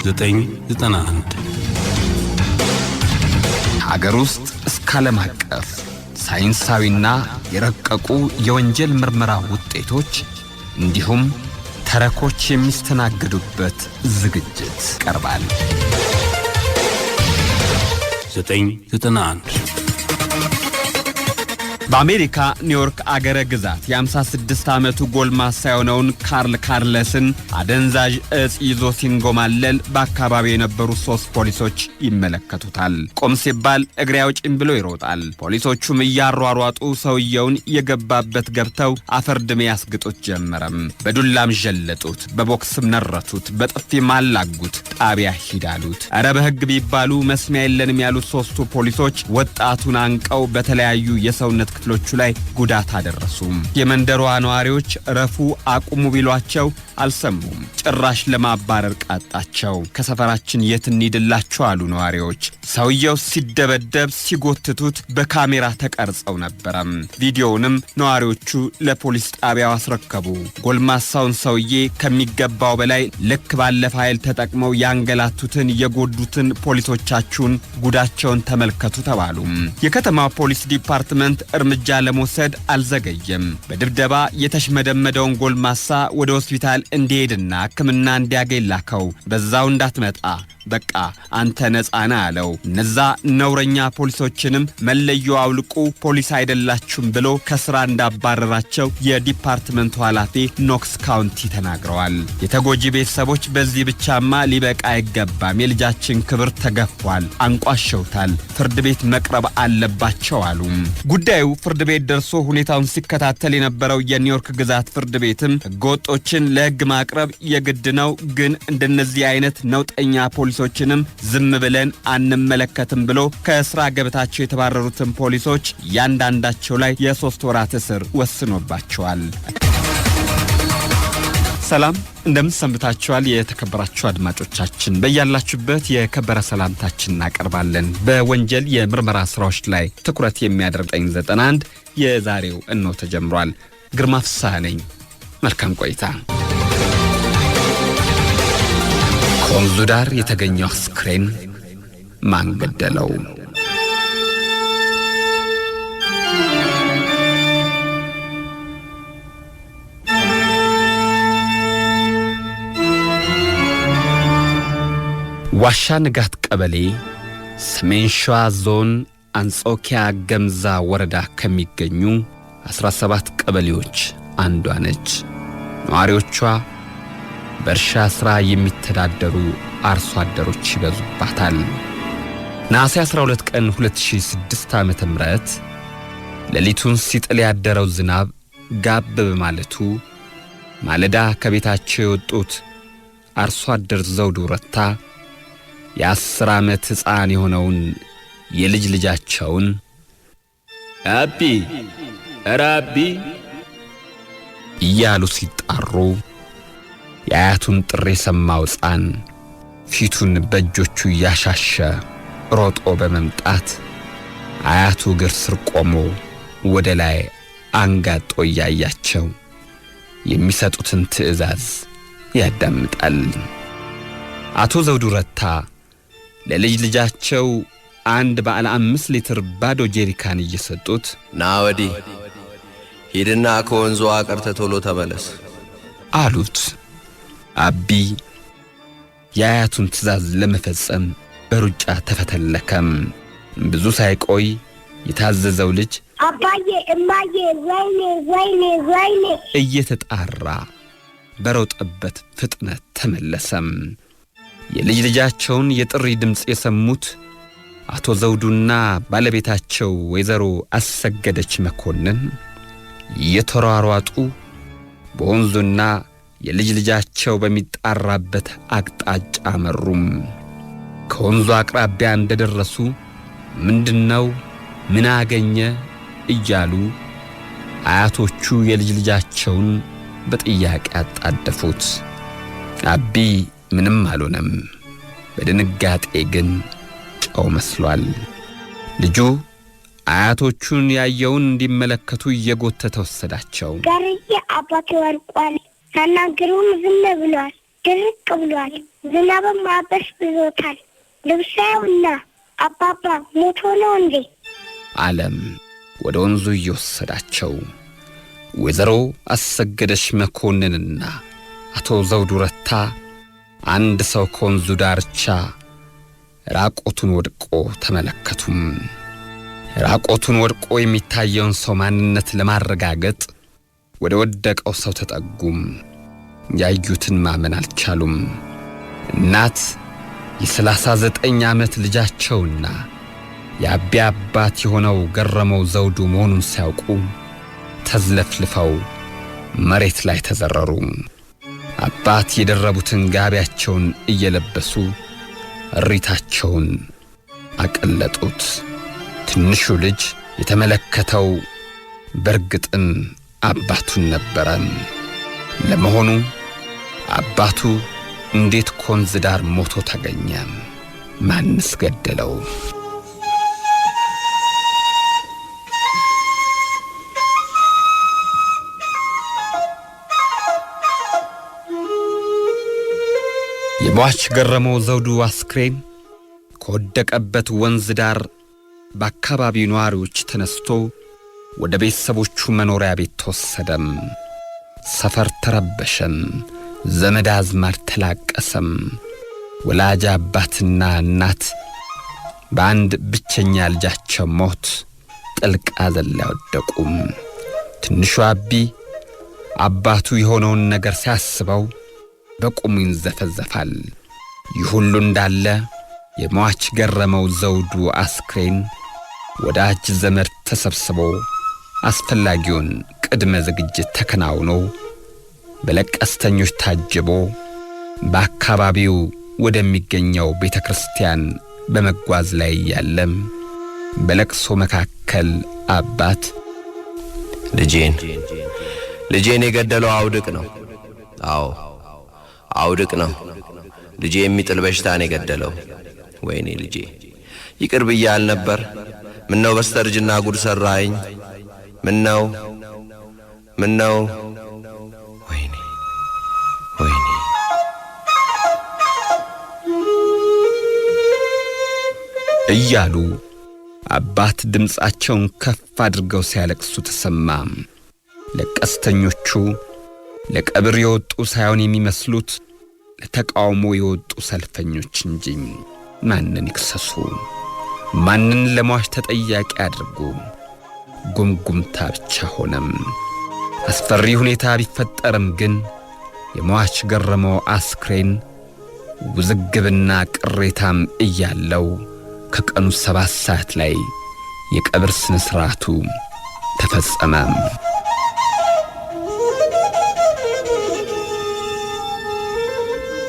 991 ሀገር ውስጥ እስከ ዓለም አቀፍ ሳይንሳዊና የረቀቁ የወንጀል ምርመራ ውጤቶች እንዲሁም ተረኮች የሚስተናገዱበት ዝግጅት ቀርባል። 991 በአሜሪካ ኒውዮርክ አገረ ግዛት የ56 ዓመቱ ጎልማሳ የሆነውን ካርል ካርለስን አደንዛዥ እጽ ይዞ ሲንጎማለል በአካባቢው የነበሩ 3 ፖሊሶች ይመለከቱታል። ቆም ሲባል እግሬ አውጪኝ ብሎ ይሮጣል። ፖሊሶቹም እያሯሯጡ ሰውየውን የገባበት ገብተው አፈርድሜ ያስግጡት ጀመረም። በዱላም ጀለጡት፣ በቦክስም ነረቱት፣ በጥፊም አላጉት፣ ጣቢያ ሂዳሉት። ኧረ በሕግ ቢባሉ መስሚያ የለንም ያሉት 3ቱ ፖሊሶች ወጣቱን አንቀው በተለያዩ የሰውነት ክፍሎቹ ላይ ጉዳት አደረሱ። የመንደሯ ነዋሪዎች ረፉ አቁሙ ቢሏቸው አልሰሙም። ጭራሽ ለማባረር ቃጣቸው። ከሰፈራችን የት እንሂድላችሁ አሉ ነዋሪዎች። ሰውየው ሲደበደብ ሲጎትቱት በካሜራ ተቀርጸው ነበረም። ቪዲዮውንም ነዋሪዎቹ ለፖሊስ ጣቢያው አስረከቡ። ጎልማሳውን ሰውዬ ከሚገባው በላይ ልክ ባለፈ ኃይል ተጠቅመው ያንገላቱትን የጎዱትን ፖሊሶቻችሁን ጉዳቸውን ተመልከቱ ተባሉ። የከተማ ፖሊስ ዲፓርትመንት እርምጃ ለመውሰድ አልዘገየም። በድብደባ የተሽመደመደውን ጎልማሳ ወደ ሆስፒታል እንዲሄድና ሕክምና እንዲያገኝ ላከው። በዛው እንዳትመጣ በቃ አንተ ነፃ ነህ አለው። እነዛ ነውረኛ ፖሊሶችንም መለዮ አውልቁ ፖሊስ አይደላችሁም ብሎ ከስራ እንዳባረራቸው የዲፓርትመንቱ ኃላፊ ኖክስ ካውንቲ ተናግረዋል። የተጎጂ ቤተሰቦች በዚህ ብቻማ ሊበቃ አይገባም፣ የልጃችን ክብር ተገፏል፣ አንቋሸውታል፣ ፍርድ ቤት መቅረብ አለባቸው አሉ። ጉዳዩ ፍርድ ቤት ደርሶ ሁኔታውን ሲከታተል የነበረው የኒውዮርክ ግዛት ፍርድ ቤትም ሕገወጦችን ለሕግ ማቅረብ የግድ ነው፣ ግን እንደነዚህ አይነት ነውጠኛ ፖሊሶችንም ዝም ብለን አንመለከትም ብሎ ከስራ ገበታቸው የተባረሩትን ፖሊሶች ያንዳንዳቸው ላይ የ3 ወራት እስር ወስኖባቸዋል። ሰላም እንደምን ሰንብታችኋል? የተከበራችሁ አድማጮቻችን በያላችሁበት የከበረ ሰላምታችንን እናቀርባለን። በወንጀል የምርመራ ስራዎች ላይ ትኩረት የሚያደርግ 991 የዛሬው እነሆ ተጀምሯል። ግርማ ፍስሐ ነኝ። መልካም ቆይታ። ከወንዙ ዳር የተገኘው አስክሬን ማን ገደለው? ዋሻ ንጋት ቀበሌ ሰሜን ሸዋ ዞን አንጾኪያ ገምዛ ወረዳ ከሚገኙ 17 ቀበሌዎች አንዷ ነች። ነዋሪዎቿ በእርሻ ሥራ የሚተዳደሩ አርሶ አደሮች ይበዙባታል። ነሐሴ 12 ቀን 2006 ዓ.ም ሌሊቱን ሲጥል ያደረው ዝናብ ጋብ በማለቱ ማለዳ ከቤታቸው የወጡት አርሶ አደር ዘውዱ ረታ የ10 ዓመት ሕፃን የሆነውን የልጅ ልጃቸውን አቢ እያሉ ሲጣሩ የአያቱን ጥሪ የሰማው ሕፃን ፊቱን በእጆቹ እያሻሸ ሮጦ በመምጣት አያቱ እግር ስር ቆሞ ወደ ላይ አንጋጦ እያያቸው የሚሰጡትን ትዕዛዝ ያዳምጣል። አቶ ዘውዱ ረታ ለልጅ ልጃቸው አንድ ባለ 5 ሊትር ባዶ ጄሪካን እየሰጡት ና ወዲህ ሂድና ከወንዙ አቀርተህ ቶሎ ተመለስ አሉት። አቢ የአያቱን ትዕዛዝ ለመፈጸም በሩጫ ተፈተለከም። ብዙ ሳይቆይ የታዘዘው ልጅ አባዬ እማዬ ወይኔ እየተጣራ በሮጠበት ፍጥነት ተመለሰም። የልጅ ልጃቸውን የጥሪ ድምጽ የሰሙት አቶ ዘውዱና ባለቤታቸው ወይዘሮ አሰገደች መኮንን እየተሯሯጡ በወንዙና የልጅ ልጃቸው በሚጣራበት አቅጣጫ አመሩም። ከወንዙ አቅራቢያ እንደደረሱ ምንድነው ምን አገኘ እያሉ አያቶቹ የልጅ ልጃቸውን በጥያቄ አጣደፉት። አቢ ምንም አልሆነም። በድንጋጤ ግን ጨው መስሏል። ልጁ አያቶቹን ያየውን እንዲመለከቱ እየጎተተ ወሰዳቸው። ጋርዬ አባቴ ወርቋል፣ ሳናግሩም ዝም ብሏል። ድርቅ ብሏል። ዝናብም ማበስ ብሎታል። ልብሳውና አባባ ሞቶ ነው እንዴ? ዓለም ወደ ወንዙ እየወሰዳቸው ወይዘሮ አሰገደች መኮንንና አቶ ዘውዱ ረታ አንድ ሰው ከወንዙ ዳርቻ ራቆቱን ወድቆ ተመለከቱም። ራቆቱን ወድቆ የሚታየውን ሰው ማንነት ለማረጋገጥ ወደ ወደቀው ሰው ተጠጉም። ያዩትን ማመን አልቻሉም። እናት የ39 ዓመት ልጃቸውና የአቢ አባት የሆነው ገረመው ዘውዱ መሆኑን ሲያውቁ ተዝለፍልፈው መሬት ላይ ተዘረሩ። አባት የደረቡትን ጋቢያቸውን እየለበሱ እሪታቸውን አቀለጡት። ትንሹ ልጅ የተመለከተው በርግጥም አባቱን ነበረ። ለመሆኑ አባቱ እንዴት ከወንዝ ዳር ሞቶ ተገኘ? ማንስ ገደለው? የሟች ገረመው ዘውዱ አስክሬን ከወደቀበት ወንዝ ዳር በአካባቢው ነዋሪዎች ተነስቶ ወደ ቤተሰቦቹ መኖሪያ ቤት ተወሰደም። ሰፈር ተረበሸም። ዘመድ አዝማድ ተላቀሰም። ወላጅ አባትና እናት በአንድ ብቸኛ ልጃቸው ሞት ጥልቅ ሐዘን ላይ ወደቁም። ትንሹ አቢ አባቱ የሆነውን ነገር ሲያስበው በቁሙ ይንዘፈዘፋል። ይህ ሁሉ እንዳለ የሟች ገረመው ዘውዱ አስክሬን ወዳጅ ዘመድ ተሰብስቦ አስፈላጊውን ቅድመ ዝግጅት ተከናውኖ በለቀስተኞች ታጅቦ በአካባቢው ወደሚገኘው ቤተክርስቲያን በመጓዝ ላይ ያለም በለቅሶ መካከል አባት ልጄን የገደለው አውድቅ ነው። አዎ አውድቅ ነው። ልጄ የሚጥል በሽታን የገደለው። ወይኔ ልጄ ይቅር ብያል ነበር። ምነው በስተርጅና ጉድ ሰራኝ። ምነው ወይኔ እያሉ አባት ድምፃቸውን ከፍ አድርገው ሲያለቅሱ ተሰማ። ለቀስተኞቹ ለቀብር የወጡ ሳይሆን የሚመስሉት ለተቃውሞ የወጡ ሰልፈኞች እንጂ ማንን ይክሰሱ? ማንን ለሟች ተጠያቂ አድርጉ? ጉምጉምታ ብቻ ሆነም። አስፈሪ ሁኔታ ቢፈጠርም ግን የሟች ገረመው አስክሬን ውዝግብና ቅሬታም እያለው ከቀኑ 7 ሰዓት ላይ የቀብር ስነ ስርዓቱ ተፈጸመ።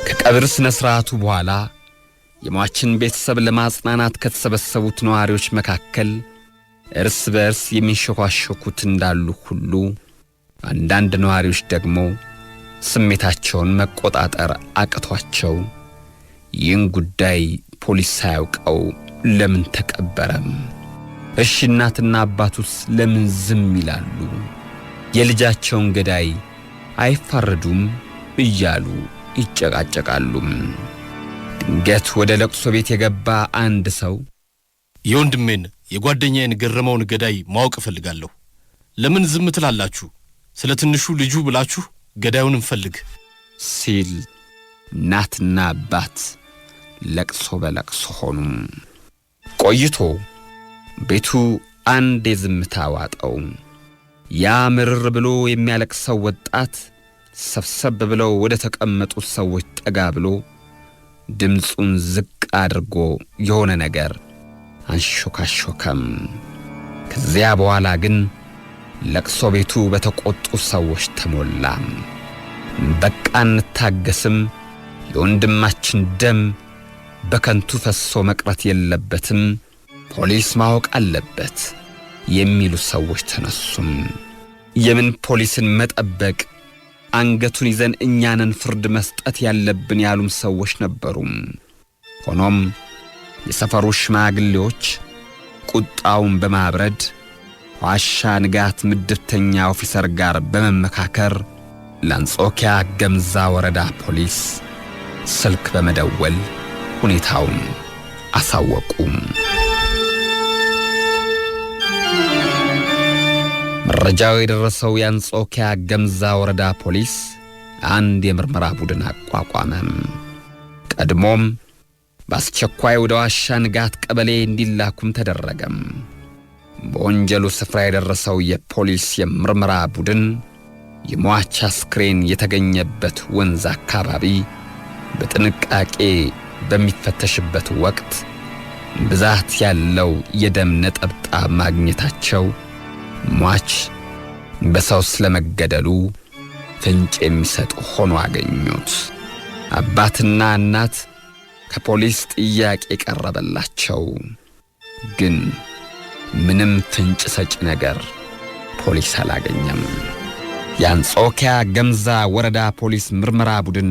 ከቀብር ስነ ስርዓቱ በኋላ የሟችን ቤተሰብ ለማጽናናት ከተሰበሰቡት ነዋሪዎች መካከል እርስ በርስ የሚንሸኳሸኩት እንዳሉ ሁሉ አንዳንድ ነዋሪዎች ደግሞ ስሜታቸውን መቆጣጠር አቅቷቸው ይህን ጉዳይ ፖሊስ ሳያውቀው ለምን ተቀበረም? እሺ እናትና አባቱስ ለምን ዝም ይላሉ? የልጃቸውን ገዳይ አይፋረዱም እያሉ ይጨቃጨቃሉ። ድንገት ወደ ለቅሶ ቤት የገባ አንድ ሰው የወንድሜን የጓደኛዬን ገረመውን ገዳይ ማወቅ እፈልጋለሁ። ለምን ዝም ትላላችሁ? ስለ ትንሹ ልጁ ብላችሁ ገዳዩን እንፈልግ ሲል እናትና አባት ለቅሶ በለቅሶ ሆኑ። ቆይቶ ቤቱ አንድ የዝምታ ዋጠው። ያ ምርር ብሎ የሚያለቅሰው ወጣት ሰብሰብ ብለው ወደ ተቀመጡት ሰዎች ጠጋ ብሎ ድምፁን ዝቅ አድርጎ የሆነ ነገር አንሾካሾከም። ከዚያ በኋላ ግን ለቅሶ ቤቱ በተቆጡ ሰዎች ተሞላ። በቃ እንታገስም፣ የወንድማችን ደም በከንቱ ፈሶ መቅረት የለበትም፣ ፖሊስ ማወቅ አለበት የሚሉ ሰዎች ተነሱም። የምን ፖሊስን መጠበቅ፣ አንገቱን ይዘን እኛንን ፍርድ መስጠት ያለብን ያሉም ሰዎች ነበሩ። ሆኖም የሰፈሩ ሽማግሌዎች ቁጣውን በማብረድ ዋሻ ንጋት ምድብተኛ ኦፊሰር ጋር በመመካከር ለአንጾኪያ ገምዛ ወረዳ ፖሊስ ስልክ በመደወል ሁኔታውን አሳወቁ። መረጃው የደረሰው የአንጾኪያ ገምዛ ወረዳ ፖሊስ አንድ የምርመራ ቡድን አቋቋመ። ቀድሞም በአስቸኳይ ወደ ዋሻ ንጋት ቀበሌ እንዲላኩም ተደረገ። በወንጀሉ ስፍራ የደረሰው የፖሊስ የምርመራ ቡድን የሟች አስክሬን የተገኘበት ወንዝ አካባቢ በጥንቃቄ በሚፈተሽበት ወቅት ብዛት ያለው የደም ነጠብጣብ ማግኘታቸው ሟች በሰው ስለመገደሉ ፍንጭ የሚሰጥ ሆኖ አገኙት። አባትና እናት ከፖሊስ ጥያቄ ቀረበላቸው፣ ግን ምንም ፍንጭ ሰጪ ነገር ፖሊስ አላገኘም። የአንጾኪያ ገምዛ ወረዳ ፖሊስ ምርመራ ቡድን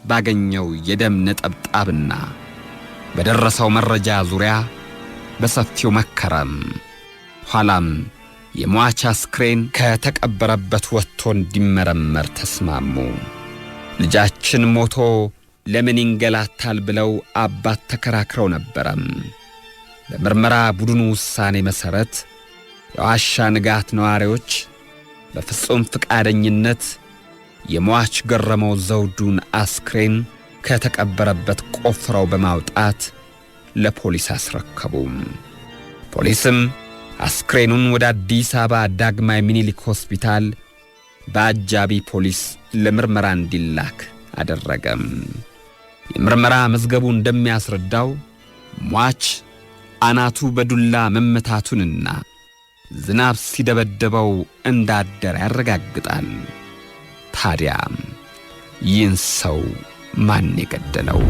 ባገኘው የደም ነጠብጣብና በደረሰው መረጃ ዙሪያ በሰፊው መከረም። ኋላም የሟች አስክሬን ከተቀበረበት ወጥቶ እንዲመረመር ተስማሙ። ልጃችን ሞቶ ለምን ይንገላታል ብለው አባት ተከራክረው ነበረም። በምርመራ ቡድኑ ውሳኔ መሰረት የዋሻ ንጋት ነዋሪዎች በፍጹም ፍቃደኝነት የሟች ገረመው ዘውዱን አስክሬን ከተቀበረበት ቆፍረው በማውጣት ለፖሊስ አስረከቡ። ፖሊስም አስክሬኑን ወደ አዲስ አበባ ዳግማዊ ምኒልክ ሆስፒታል በአጃቢ ፖሊስ ለምርመራ እንዲላክ አደረገ። የምርመራ መዝገቡ እንደሚያስረዳው ሟች አናቱ በዱላ መመታቱንና ዝናብ ሲደበደበው እንዳደረ ያረጋግጣል። ታዲያ ይህን ሰው ማን የገደለው?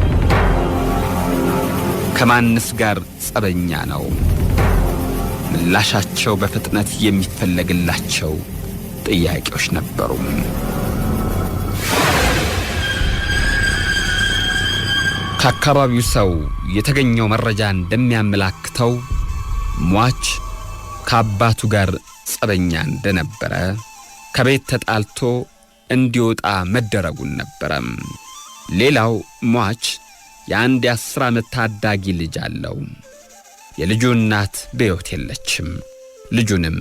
ከማንስ ጋር ጸበኛ ነው? ምላሻቸው በፍጥነት የሚፈለግላቸው ጥያቄዎች ነበሩ። ከአካባቢው ሰው የተገኘው መረጃ እንደሚያመላክተው ሟች ከአባቱ ጋር ጸበኛ እንደነበረ፣ ከቤት ተጣልቶ እንዲወጣ መደረጉን ነበረም። ሌላው ሟች የአንድ የ10 ዓመት ታዳጊ ልጅ አለው። የልጁ እናት በሕይወት የለችም። ልጁንም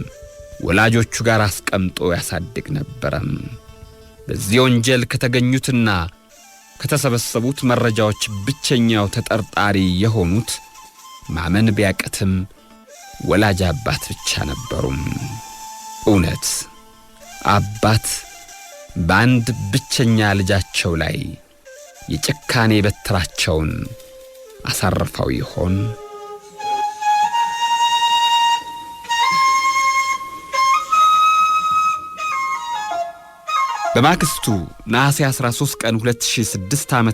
ወላጆቹ ጋር አስቀምጦ ያሳድግ ነበረም። በዚህ ወንጀል ከተገኙትና ከተሰበሰቡት መረጃዎች ብቸኛው ተጠርጣሪ የሆኑት ማመን ቢያቀትም ወላጅ አባት ብቻ ነበሩ። እውነት አባት በአንድ ብቸኛ ልጃቸው ላይ የጭካኔ በትራቸውን አሳርፈው ይሆን? በማግስቱ ነሐሴ 13 ቀን 2006 ዓ.ም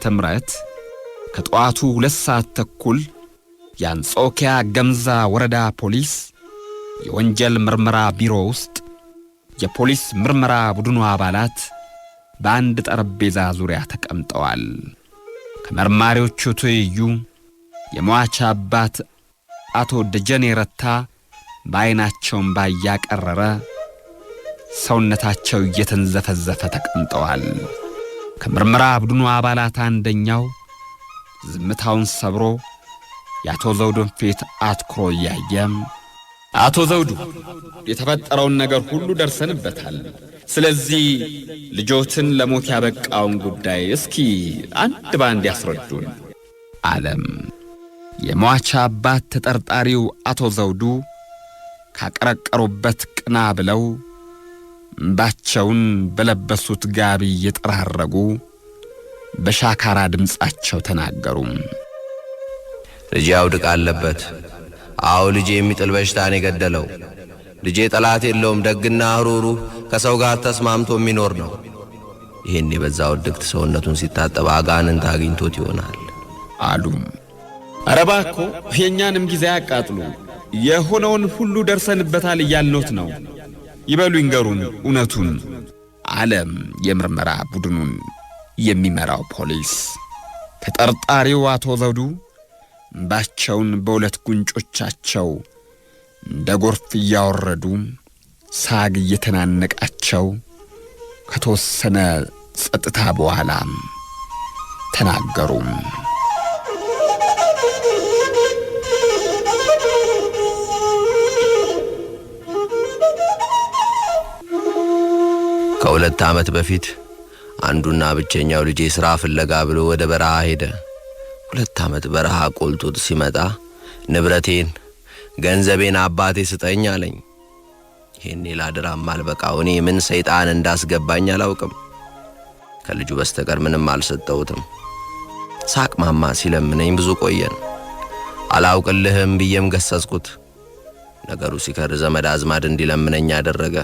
ከጠዋቱ 2 ሰዓት ተኩል የአንጾኪያ ገምዛ ወረዳ ፖሊስ የወንጀል ምርመራ ቢሮ ውስጥ የፖሊስ ምርመራ ቡድኑ አባላት በአንድ ጠረጴዛ ዙሪያ ተቀምጠዋል። ከመርማሪዎቹ ትይዩ የሟች አባት አቶ ደጀኔ ረታ በዓይናቸውን ባያቀረረ ሰውነታቸው እየተንዘፈዘፈ ተቀምጠዋል። ከምርመራ ቡድኑ አባላት አንደኛው ዝምታውን ሰብሮ የአቶ ዘውዱን ፊት አትኩሮ እያየም፣ አቶ ዘውዱ የተፈጠረውን ነገር ሁሉ ደርሰንበታል። ስለዚህ ልጆትን ለሞት ያበቃውን ጉዳይ እስኪ አንድ ባንድ ያስረዱን አለም። የሟች አባት ተጠርጣሪው አቶ ዘውዱ ካቀረቀሩበት ቅና ብለው እንባቸውን በለበሱት ጋቢ እየጠራረጉ በሻካራ ድምጻቸው ተናገሩ። ልጄ አውድቅ አለበት። አዎ ልጄ የሚጥል በሽታን የገደለው። ልጄ ጠላት የለውም፣ ደግና ሩሩ ከሰው ጋር ተስማምቶ የሚኖር ነው። ይሄን የበዛው ድክት ሰውነቱን ሲታጠብ አጋንንት አግኝቶት ይሆናል አሉ። አረባኮ የኛንም ጊዜ ያቃጥሉ፣ የሆነውን ሁሉ ደርሰንበታል እያልኖት ነው። ይበሉ ይንገሩን እውነቱን አለም የምርመራ ቡድኑን የሚመራው ፖሊስ። ተጠርጣሪው አቶ ዘውዱ እንባቸውን በሁለት ጉንጮቻቸው እንደ ጎርፍ እያወረዱ ሳግ እየተናነቃቸው ከተወሰነ ጸጥታ በኋላ ተናገሩ። ከ2 ዓመት በፊት አንዱና ብቸኛው ልጄ ሥራ ፍለጋ ብሎ ወደ በረሃ ሄደ። 2 ዓመት በረሃ ቆልቶት ሲመጣ ንብረቴን፣ ገንዘቤን አባቴ ስጠኝ አለኝ። ይሄኔ ላድራም አልበቃው እኔ ምን ሰይጣን እንዳስገባኝ አላውቅም። ከልጁ በስተቀር ምንም አልሰጠሁትም። ሳቅ ማማ ሲለምነኝ ብዙ ቆየን። አላውቅልህም ብዬም ገሰጽኩት። ነገሩ ሲከር ዘመድ አዝማድ እንዲለምነኝ አደረገ።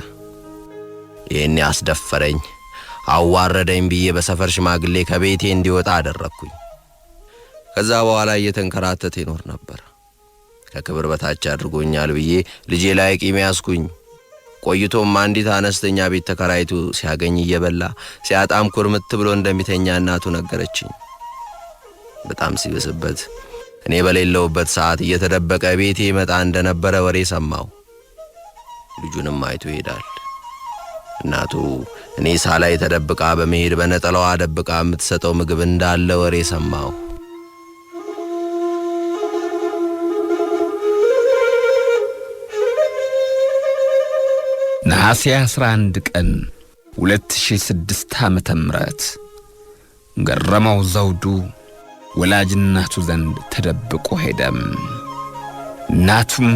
ይሄኔ አስደፈረኝ፣ አዋረደኝ ብዬ በሰፈር ሽማግሌ ከቤቴ እንዲወጣ አደረኩኝ። ከዛ በኋላ እየተንከራተተ ይኖር ነበር። ከክብር በታች አድርጎኛል ብዬ ልጄ ላይ ቂም ያዝኩኝ። ቆይቶም አንዲት አነስተኛ ቤት ተከራይቶ ሲያገኝ እየበላ ሲያጣም ኩርምት ብሎ እንደሚተኛ እናቱ ነገረችኝ። በጣም ሲበስበት እኔ በሌለውበት ሰዓት እየተደበቀ ቤቴ ይመጣ እንደነበረ ወሬ ሰማሁ። ልጁንም አይቶ ይሄዳል። እናቱ እኔ ሳላይ ተደብቃ በመሄድ በነጠላዋ ደብቃ የምትሰጠው ምግብ እንዳለ ወሬ ሰማሁ። ነሐሴ 11 ቀን 2006 ዓመተ ምህረት ገረመው ዘውዱ ወላጅ እናቱ ዘንድ ተደብቆ ሄደም። እናቱም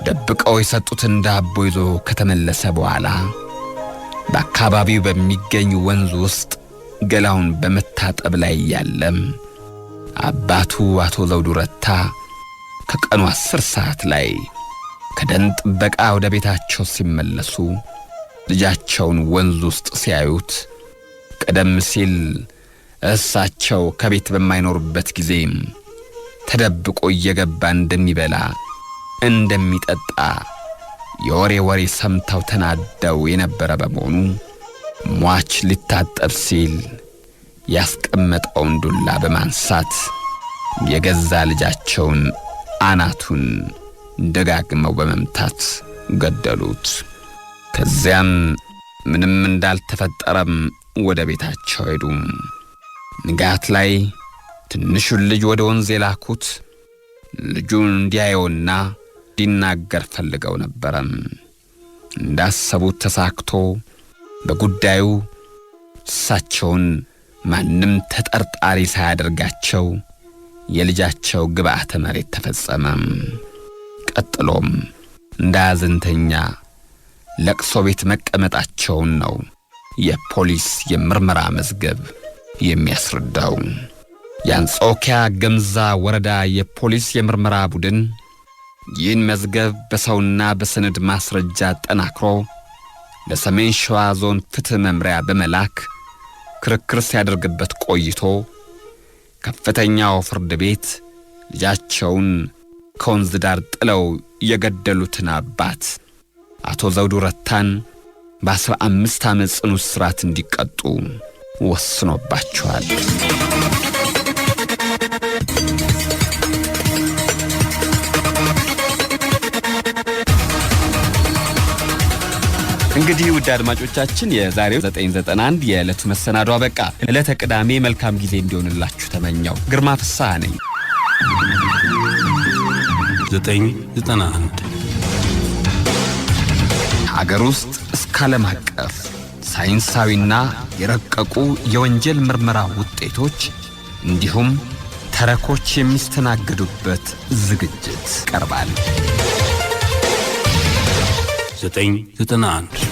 ደብቀው የሰጡትን ዳቦ ይዞ ከተመለሰ በኋላ በአካባቢው በሚገኝ ወንዝ ውስጥ ገላውን በመታጠብ ላይ ያለም አባቱ አቶ ዘውዱ ረታ ከቀኑ 10 ሰዓት ላይ ከደን ጥበቃ ወደ ቤታቸው ሲመለሱ ልጃቸውን ወንዝ ውስጥ ሲያዩት ቀደም ሲል እሳቸው ከቤት በማይኖርበት ጊዜ ተደብቆ እየገባ እንደሚበላ እንደሚጠጣ የወሬ ሰምተው ተናደው የነበረ በመሆኑ ሟች ሊታጠብ ሲል ያስቀመጠውን ዱላ በማንሳት የገዛ ልጃቸውን አናቱን ደጋግመው በመምታት ገደሉት። ከዚያም ምንም እንዳልተፈጠረም ወደ ቤታቸው ሄዱ። ንጋት ላይ ትንሹን ልጅ ወደ ወንዝ የላኩት ልጁን እንዲያየውና እንዲናገር ፈልገው ነበረም። እንዳሰቡት ተሳክቶ በጉዳዩ እሳቸውን ማንም ተጠርጣሪ ሳያደርጋቸው የልጃቸው ግብአተ መሬት ተፈጸመ። ቀጥሎም እንዳዘንተኛ ለቅሶ ቤት መቀመጣቸውን ነው የፖሊስ የምርመራ መዝገብ የሚያስረዳው። የአንጾኪያ ገምዛ ወረዳ የፖሊስ የምርመራ ቡድን ይህን መዝገብ በሰውና በሰነድ ማስረጃ አጠናክሮ ለሰሜን ሸዋ ዞን ፍትህ መምሪያ በመላክ ክርክር ሲያደርግበት ቆይቶ ከፍተኛው ፍርድ ቤት ልጃቸውን ከወንዝ ዳር ጥለው የገደሉትን አባት አቶ ዘውዱ ረታን በ15 ዓመት ጽኑ እስራት እንዲቀጡ ወስኖባቸዋል። እንግዲህ ውድ አድማጮቻችን የዛሬው 991 የዕለቱ መሰናዶ አበቃ። ዕለተ ቅዳሜ መልካም ጊዜ እንዲሆንላችሁ ተመኘው። ግርማ ፍስሐ ነኝ። 991 ሀገር ውስጥ እስከ ዓለም አቀፍ ሳይንሳዊና የረቀቁ የወንጀል ምርመራ ውጤቶች እንዲሁም ተረኮች የሚስተናገዱበት ዝግጅት ቀርባል። 991